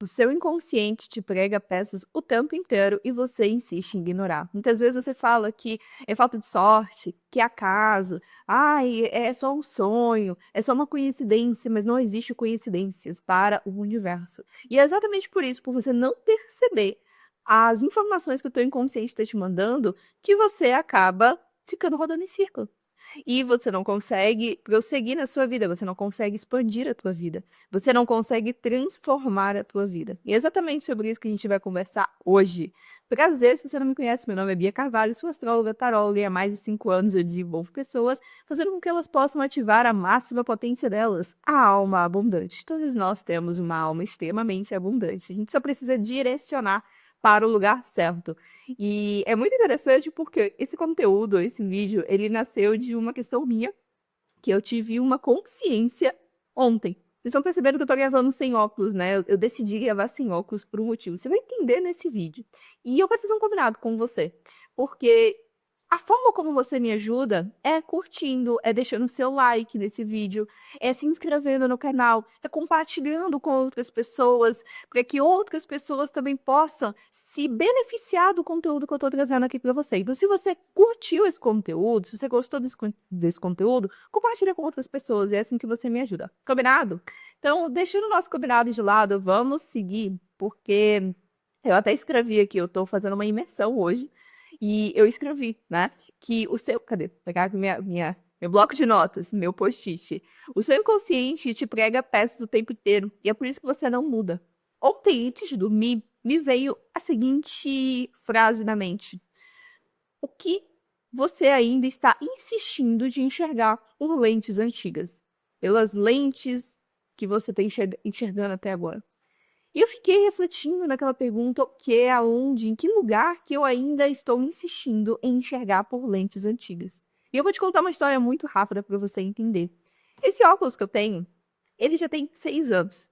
O seu inconsciente te prega peças o tempo inteiro e você insiste em ignorar. Muitas vezes você fala que é falta de sorte, que é acaso, ai, é só um sonho, é só uma coincidência, mas não existe coincidências para o universo. E é exatamente por isso, por você não perceber as informações que o teu inconsciente está te mandando, que você acaba ficando rodando em círculo. E você não consegue prosseguir na sua vida, você não consegue expandir a tua vida, você não consegue transformar a tua vida. E é exatamente sobre isso que a gente vai conversar hoje. Prazer, se você não me conhece, meu nome é Bia Carvalho, sou astróloga taróloga e há mais de 5 anos eu desenvolvo pessoas, fazendo com que elas possam ativar a máxima potência delas, a alma abundante. Todos nós temos uma alma extremamente abundante, a gente só precisa direcionar para o lugar certo. E é muito interessante porque esse conteúdo, esse vídeo, ele nasceu de uma questão minha, que eu tive uma consciência ontem. Vocês estão percebendo que eu tô gravando sem óculos, né? Eu decidi gravar sem óculos por um motivo. Você vai entender nesse vídeo. E eu quero fazer um combinado com você. Porque a forma como você me ajuda é curtindo, é deixando seu like nesse vídeo, é se inscrevendo no canal, é compartilhando com outras pessoas, para que outras pessoas também possam se beneficiar do conteúdo que eu tô trazendo aqui para você. Então, se você curtiu esse conteúdo, se você gostou desse conteúdo, compartilha com outras pessoas, e é assim que você me ajuda. Combinado? Então, deixando o nosso combinado de lado, vamos seguir, porque eu até escrevi aqui, eu tô fazendo uma imersão hoje, e eu escrevi, né, que o seu... Cadê? Vou pegar aqui meu bloco de notas, meu post-it. O seu inconsciente te prega peças o tempo inteiro, e é por isso que você não muda. Ontem, antes de dormir, me veio a seguinte frase na mente: o que você ainda está insistindo de enxergar por lentes antigas? Pelas lentes que você está enxergando até agora. E eu fiquei refletindo naquela pergunta: o que, aonde, em que lugar que eu ainda estou insistindo em enxergar por lentes antigas? E eu vou te contar uma história muito rápida para você entender. Esse óculos que eu tenho, ele já tem 6 anos.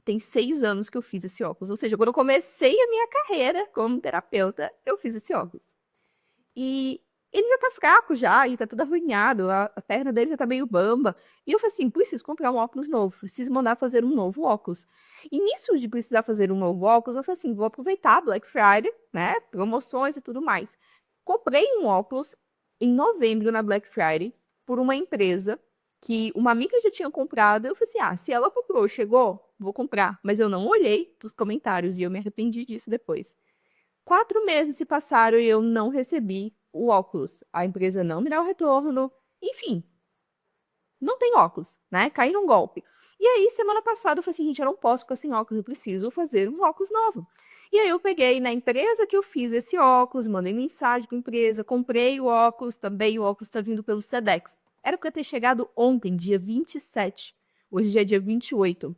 Tem 6 anos que eu fiz esse óculos. Ou seja, quando eu comecei a minha carreira como terapeuta, eu fiz esse óculos. E ele já tá fraco já, e tá tudo arranhado, a perna dele já tá meio bamba. E eu falei assim, preciso comprar um óculos novo, preciso mandar fazer um novo óculos. E nisso de precisar fazer um novo óculos, eu falei assim, vou aproveitar Black Friday, né, promoções e tudo mais. Comprei um óculos em novembro na Black Friday por uma empresa que uma amiga já tinha comprado. Eu falei assim, se ela comprou, chegou, vou comprar. Mas eu não olhei os comentários e eu me arrependi disso depois. 4 meses se passaram e eu não recebi o óculos. A empresa não me dá o retorno. Enfim, não tem óculos, né? Caí num golpe. E aí, semana passada, eu falei assim, gente, eu não posso ficar sem óculos, eu preciso fazer um óculos novo. E aí eu peguei na empresa que eu fiz esse óculos, mandei mensagem para a empresa, comprei o óculos também, o óculos está vindo pelo Sedex. Era para ter chegado ontem, dia 27. Hoje já é dia 28.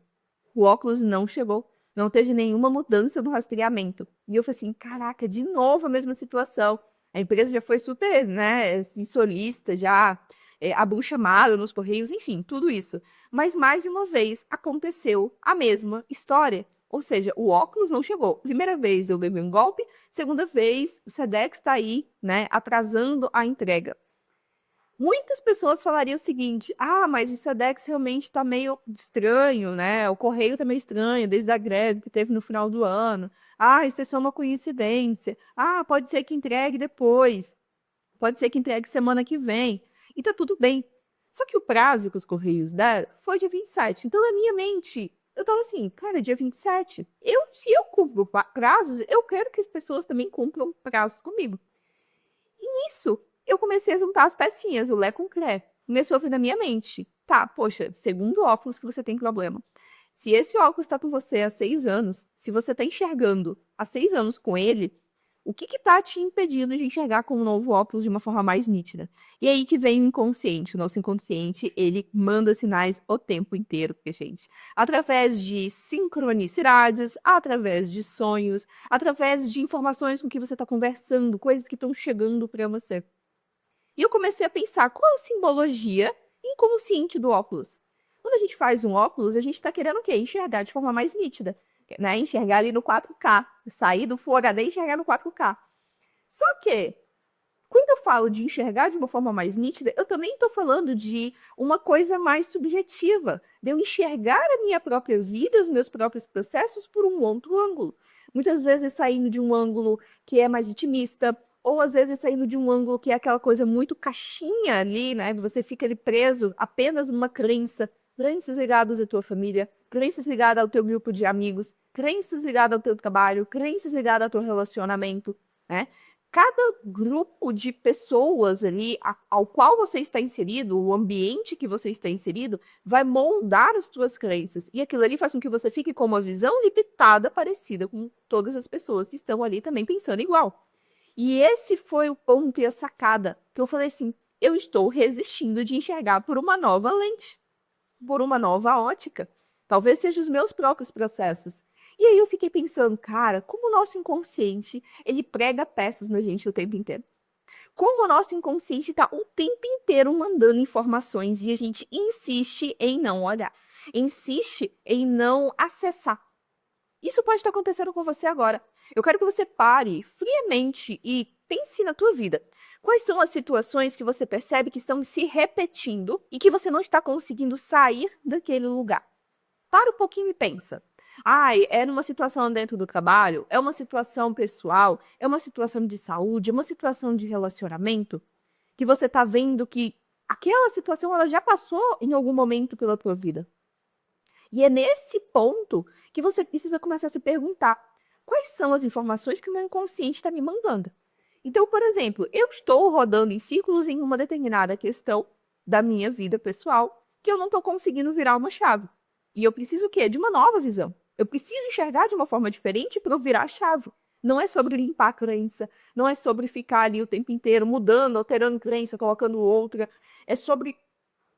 O óculos não chegou, não teve nenhuma mudança no rastreamento. E eu falei assim, caraca, de novo a mesma situação. A empresa já foi super, né, assim, solista, já abriu chamado nos correios, enfim, tudo isso. Mas mais uma vez aconteceu a mesma história. Ou seja, o óculos não chegou. Primeira vez eu levei um golpe, segunda vez o Sedex está aí, né, atrasando a entrega. Muitas pessoas falariam o seguinte: mas o Sedex realmente está meio estranho, né? O correio está meio estranho, desde a greve que teve no final do ano. Isso é só uma coincidência. Pode ser que entregue depois. Pode ser que entregue semana que vem. E tá tudo bem. Só que o prazo que os correios deram foi dia 27. Então, na minha mente, eu tava assim, cara, dia 27. Se eu cumpro prazos, eu quero que as pessoas também cumpram prazos comigo. E nisso, eu comecei a juntar as pecinhas, o Lé com o Cré. Começou a vir na minha mente. Tá, poxa, segundo óculos que você tem problema. Se esse óculos está com você há 6 anos, se você está enxergando há 6 anos com ele, o que está te impedindo de enxergar com um novo óculos de uma forma mais nítida? E aí que vem o inconsciente. O nosso inconsciente, ele manda sinais o tempo inteiro pra gente. Através de sincronicidades, através de sonhos, através de informações com que você está conversando, coisas que estão chegando para você. E eu comecei a pensar, qual a simbologia inconsciente do óculos? Quando a gente faz um óculos, a gente está querendo o quê? Enxergar de forma mais nítida, né? Enxergar ali no 4K, sair do Full HD e enxergar no 4K. Só que Quando eu falo de enxergar de uma forma mais nítida, eu também estou falando de uma coisa mais subjetiva, de eu enxergar a minha própria vida, os meus próprios processos por um outro ângulo. Muitas vezes saindo de um ângulo que é mais intimista, ou às vezes saindo de um ângulo que é aquela coisa muito caixinha ali, né? Você fica ali preso apenas numa crença, crenças ligadas à tua família, crenças ligadas ao teu grupo de amigos, crenças ligadas ao teu trabalho, crenças ligadas ao teu relacionamento, né? Cada grupo de pessoas ali ao qual você está inserido, o ambiente que você está inserido, vai moldar as suas crenças. E aquilo ali faz com que você fique com uma visão limitada, parecida com todas as pessoas que estão ali também pensando igual. E esse foi o ponto e a sacada, que eu falei assim, eu estou resistindo de enxergar por uma nova lente, por uma nova ótica. Talvez sejam os meus próprios processos. E aí eu fiquei pensando, cara, como o nosso inconsciente, ele prega peças na gente o tempo inteiro. Como o nosso inconsciente está o tempo inteiro mandando informações e a gente insiste em não olhar, insiste em não acessar. Isso pode estar acontecendo com você agora. Eu quero que você pare friamente e pense na tua vida. Quais são as situações que você percebe que estão se repetindo e que você não está conseguindo sair daquele lugar? Para um pouquinho e pensa. É numa situação dentro do trabalho? É uma situação pessoal? É uma situação de saúde? É uma situação de relacionamento? Que você está vendo que aquela situação ela já passou em algum momento pela tua vida. E é nesse ponto que você precisa começar a se perguntar quais são as informações que o meu inconsciente está me mandando. Então, por exemplo, eu estou rodando em círculos em uma determinada questão da minha vida pessoal que eu não estou conseguindo virar uma chave. E eu preciso o quê? De uma nova visão. Eu preciso enxergar de uma forma diferente para eu virar a chave. Não é sobre limpar a crença, não é sobre ficar ali o tempo inteiro mudando, alterando crença, colocando outra. É sobre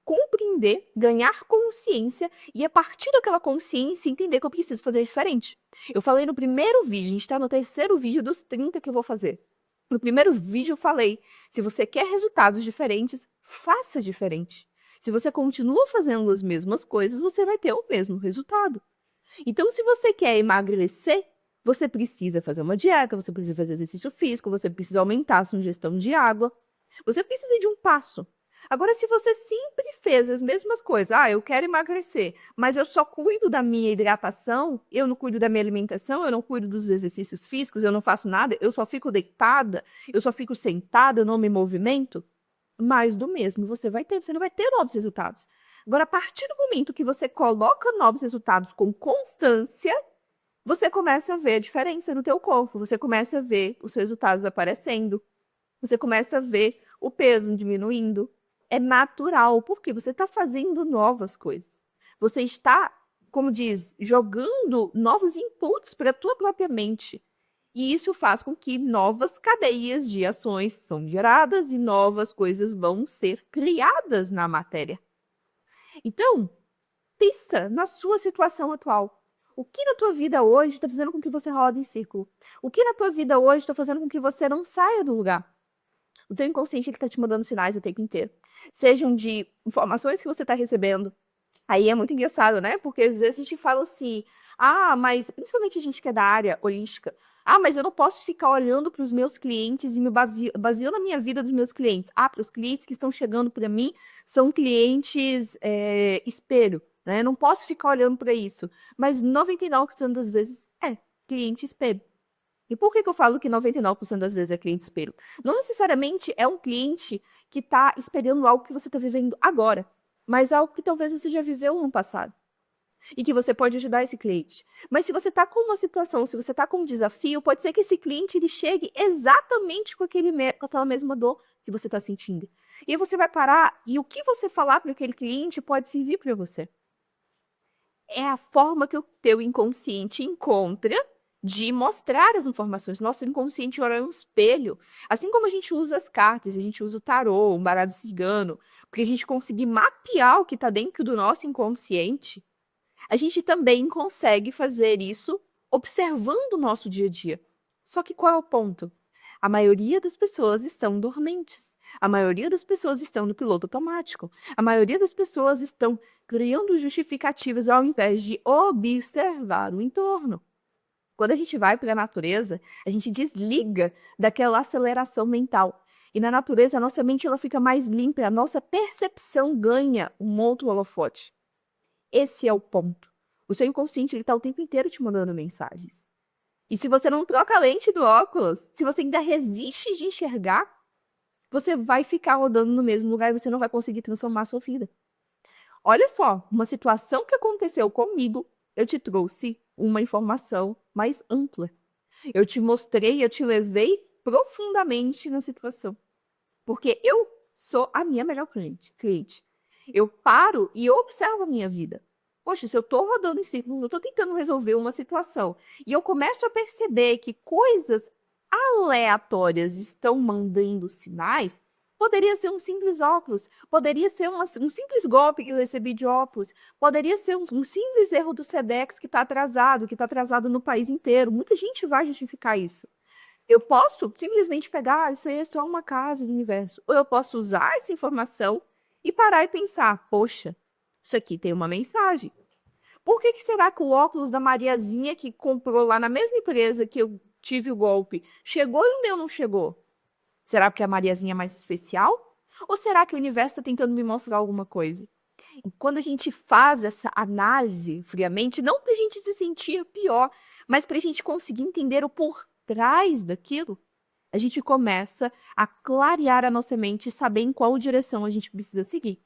compreender, ganhar consciência e a partir daquela consciência entender que eu preciso fazer diferente. Eu falei no primeiro vídeo, a gente está no terceiro vídeo dos 30 que eu vou fazer. No primeiro vídeo eu falei, se você quer resultados diferentes, faça diferente. Se você continua fazendo as mesmas coisas, você vai ter o mesmo resultado. Então, se você quer emagrecer, você precisa fazer uma dieta, você precisa fazer exercício físico, você precisa aumentar a sua ingestão de água. Você precisa de um passo. Agora, se você sempre fez as mesmas coisas, eu quero emagrecer, mas eu só cuido da minha hidratação, eu não cuido da minha alimentação, eu não cuido dos exercícios físicos, eu não faço nada, eu só fico deitada, eu só fico sentada, eu não me movimento, mais do mesmo você não vai ter novos resultados. Agora, a partir do momento que você coloca novos resultados com constância, você começa a ver a diferença no teu corpo, você começa a ver os resultados aparecendo, você começa a ver o peso diminuindo. É natural, porque você está fazendo novas coisas. Você está, como diz, jogando novos inputs para a tua própria mente. E isso faz com que novas cadeias de ações são geradas e novas coisas vão ser criadas na matéria. Então, pensa na sua situação atual. O que na tua vida hoje está fazendo com que você rode em círculo? O que na tua vida hoje está fazendo com que você não saia do lugar? O teu inconsciente está te mandando sinais o tempo inteiro. Sejam de informações que você está recebendo. Aí é muito engraçado, né? Porque às vezes a gente fala assim, mas principalmente a gente que é da área holística, mas eu não posso ficar olhando para os meus clientes e me baseando na minha vida dos meus clientes. Para os clientes que estão chegando para mim são clientes espelho, né? Não posso ficar olhando para isso. Mas 99% das vezes é cliente espelho. E por que eu falo que 99% das vezes é cliente espelho? Não necessariamente é um cliente que está esperando algo que você está vivendo agora, mas algo que talvez você já viveu no passado e que você pode ajudar esse cliente. Mas se você está com uma situação, se você está com um desafio, pode ser que esse cliente ele chegue exatamente com aquela mesma dor que você está sentindo. E aí você vai parar e o que você falar para aquele cliente pode servir para você. É a forma que o teu inconsciente encontra de mostrar as informações. Nosso inconsciente ora é um espelho. Assim como a gente usa as cartas, a gente usa o tarô, o baralho cigano, porque a gente conseguir mapear o que está dentro do nosso inconsciente, a gente também consegue fazer isso observando o nosso dia a dia. Só que qual é o ponto? A maioria das pessoas estão dormentes. A maioria das pessoas estão no piloto automático. A maioria das pessoas estão criando justificativas ao invés de observar o entorno. Quando a gente vai para a natureza, a gente desliga daquela aceleração mental. E na natureza, a nossa mente ela fica mais limpa, a nossa percepção ganha um outro holofote. Esse é o ponto. O seu inconsciente ele tá o tempo inteiro te mandando mensagens. E se você não troca a lente do óculos, se você ainda resiste de enxergar, você vai ficar rodando no mesmo lugar e você não vai conseguir transformar a sua vida. Olha só, uma situação que aconteceu comigo, eu te trouxe uma informação mais ampla. Eu te mostrei, eu te levei profundamente na situação. Porque eu sou a minha melhor cliente. Eu paro e eu observo a minha vida. Poxa, se eu tô rodando em círculo, eu tô tentando resolver uma situação e eu começo a perceber que coisas aleatórias estão mandando sinais, poderia ser um simples óculos, poderia ser um simples golpe que eu recebi de óculos, poderia ser um simples erro do Sedex que está atrasado no país inteiro. Muita gente vai justificar isso. Eu posso simplesmente pegar, isso aí é só uma casa do universo. Ou eu posso usar essa informação e parar e pensar, poxa, isso aqui tem uma mensagem. Por que será que o óculos da Mariazinha que comprou lá na mesma empresa que eu tive o golpe, chegou e o meu não chegou? Será porque a Mariazinha é mais especial? Ou será que o universo está tentando me mostrar alguma coisa? E quando a gente faz essa análise friamente, não para a gente se sentir pior, mas para a gente conseguir entender o por trás daquilo, a gente começa a clarear a nossa mente e saber em qual direção a gente precisa seguir.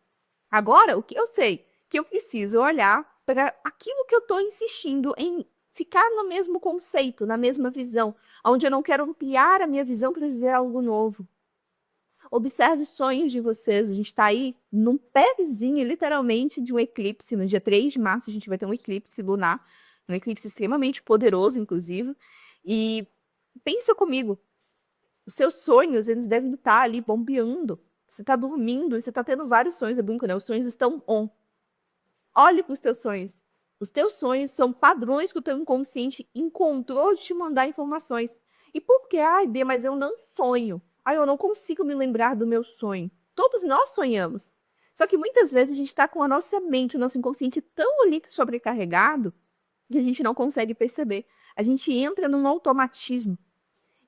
Agora, o que eu sei? Que eu preciso olhar para aquilo que eu estou insistindo em ficar no mesmo conceito, na mesma visão, onde eu não quero ampliar a minha visão para viver algo novo. Observe os sonhos de vocês. A gente está aí num pezinho, literalmente, de um eclipse. No dia 3 de março, a gente vai ter um eclipse lunar, um eclipse extremamente poderoso, inclusive. E pensa comigo, os seus sonhos, eles devem estar ali bombeando. Você está dormindo e você está tendo vários sonhos, é brinco, né? Os sonhos estão on. Olhe para os teus sonhos. Os teus sonhos são padrões que o teu inconsciente encontrou de te mandar informações. E por que? Ai, Bia, mas eu não sonho. Ai, eu não consigo me lembrar do meu sonho. Todos nós sonhamos. Só que muitas vezes a gente está com a nossa mente, o nosso inconsciente tão ali sobrecarregado que a gente não consegue perceber. A gente entra num automatismo.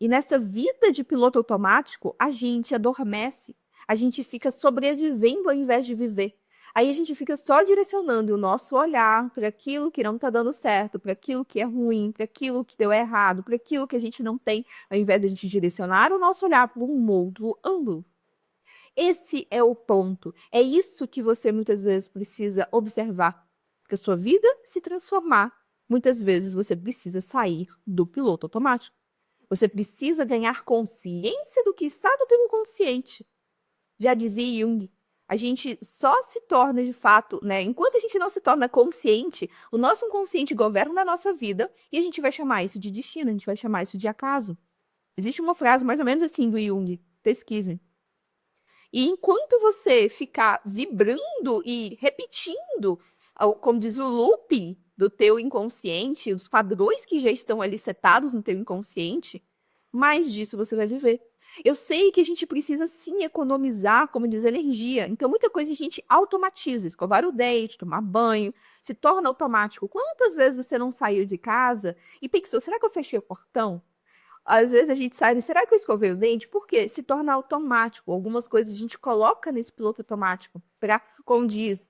E nessa vida de piloto automático, a gente adormece. A gente fica sobrevivendo ao invés de viver. Aí a gente fica só direcionando o nosso olhar para aquilo que não está dando certo, para aquilo que é ruim, para aquilo que deu errado, para aquilo que a gente não tem, ao invés de a gente direcionar o nosso olhar para um outro ângulo. Esse é o ponto. É isso que você muitas vezes precisa observar. Porque a sua vida se transformar, muitas vezes você precisa sair do piloto automático. Você precisa ganhar consciência do que está no teu inconsciente. Já dizia Jung, a gente só se torna de fato, né? Enquanto a gente não se torna consciente, o nosso inconsciente governa a nossa vida e a gente vai chamar isso de destino, a gente vai chamar isso de acaso. Existe uma frase mais ou menos assim do Jung, pesquisem. E enquanto você ficar vibrando e repetindo, como diz o loop do teu inconsciente, os padrões que já estão ali setados no teu inconsciente, mais disso você vai viver. Eu sei que a gente precisa sim economizar, como diz, energia. Então, muita coisa a gente automatiza. Escovar o dente, tomar banho, se torna automático. Quantas vezes você não saiu de casa e pensou, será que eu fechei o portão? Às vezes a gente sai, será que eu escovei o dente? Porque se torna automático. Algumas coisas a gente coloca nesse piloto automático para, como diz,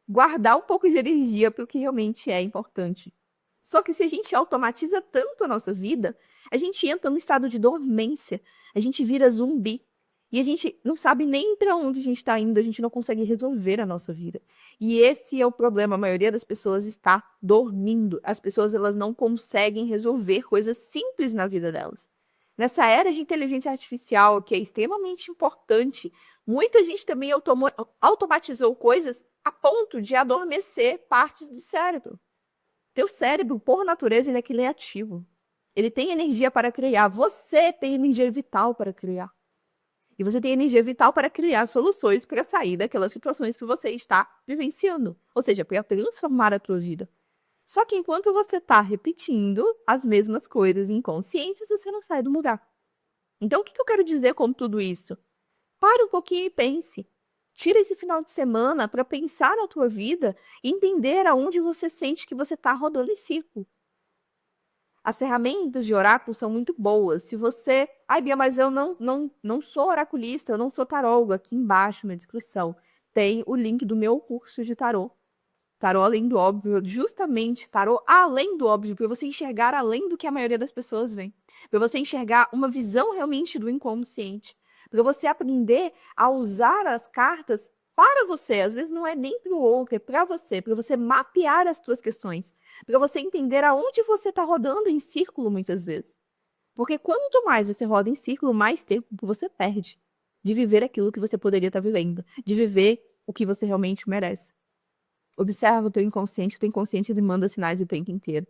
guardar um pouco de energia para o que realmente é importante. Só que se a gente automatiza tanto a nossa vida, a gente entra no estado de dormência, a gente vira zumbi. E a gente não sabe nem para onde a gente está indo, a gente não consegue resolver a nossa vida. E esse é o problema, a maioria das pessoas está dormindo. As pessoas elas não conseguem resolver coisas simples na vida delas. Nessa era de inteligência artificial, que é extremamente importante, muita gente também automatizou coisas a ponto de adormecer partes do cérebro. Teu cérebro, por natureza, ele é criativo. Ele tem energia para criar. Você tem energia vital para criar. E você tem energia vital para criar soluções para sair daquelas situações que você está vivenciando. Ou seja, para transformar a tua vida. Só que enquanto você está repetindo as mesmas coisas inconscientes, você não sai do lugar. Então, o que eu quero dizer com tudo isso? Pare um pouquinho e pense. Tira esse final de semana para pensar na tua vida e entender aonde você sente que você está rodando em círculo. As ferramentas de oráculo são muito boas se você Ai, Bia, mas eu não sou oraculista, eu não sou taróloga. Aqui embaixo na descrição tem o link do meu curso de tarô. Tarô além do óbvio, justamente tarô além do óbvio, para você enxergar além do que a maioria das pessoas vê. Para você enxergar uma visão realmente do inconsciente. Para você aprender a usar as cartas para você. Às vezes não é nem para o outro, é para você mapear as suas questões. Para você entender aonde você está rodando em círculo muitas vezes. Porque quanto mais você roda em círculo, mais tempo você perde de viver aquilo que você poderia estar vivendo, de viver o que você realmente merece. Observa o teu inconsciente ele manda sinais o tempo inteiro.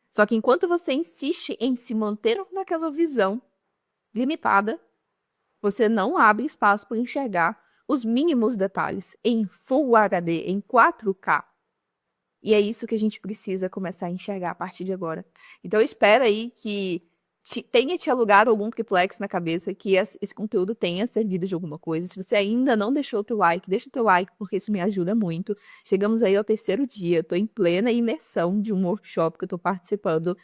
Só que enquanto você insiste em se manter naquela visão limitada, você não abre espaço para enxergar os mínimos detalhes em Full HD, em 4K. E é isso que a gente precisa começar a enxergar a partir de agora. Então espera aí que tenha te alugado algum triplex na cabeça, que esse conteúdo tenha servido de alguma coisa. Se você ainda não deixou o teu like, deixa o teu like, porque isso me ajuda muito. Chegamos aí ao 3º dia, tô em plena imersão de um workshop que eu tô participando,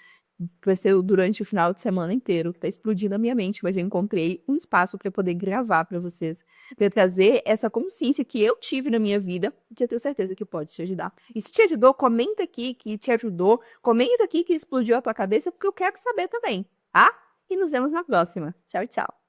vai ser durante o final de semana inteiro. Tá explodindo a minha mente, mas eu encontrei um espaço para poder gravar para vocês, para trazer essa consciência que eu tive na minha vida, que eu tenho certeza que pode te ajudar. E se te ajudou, comenta aqui que te ajudou, comenta aqui que explodiu a tua cabeça, porque eu quero saber também, tá? E nos vemos na próxima. Tchau, tchau.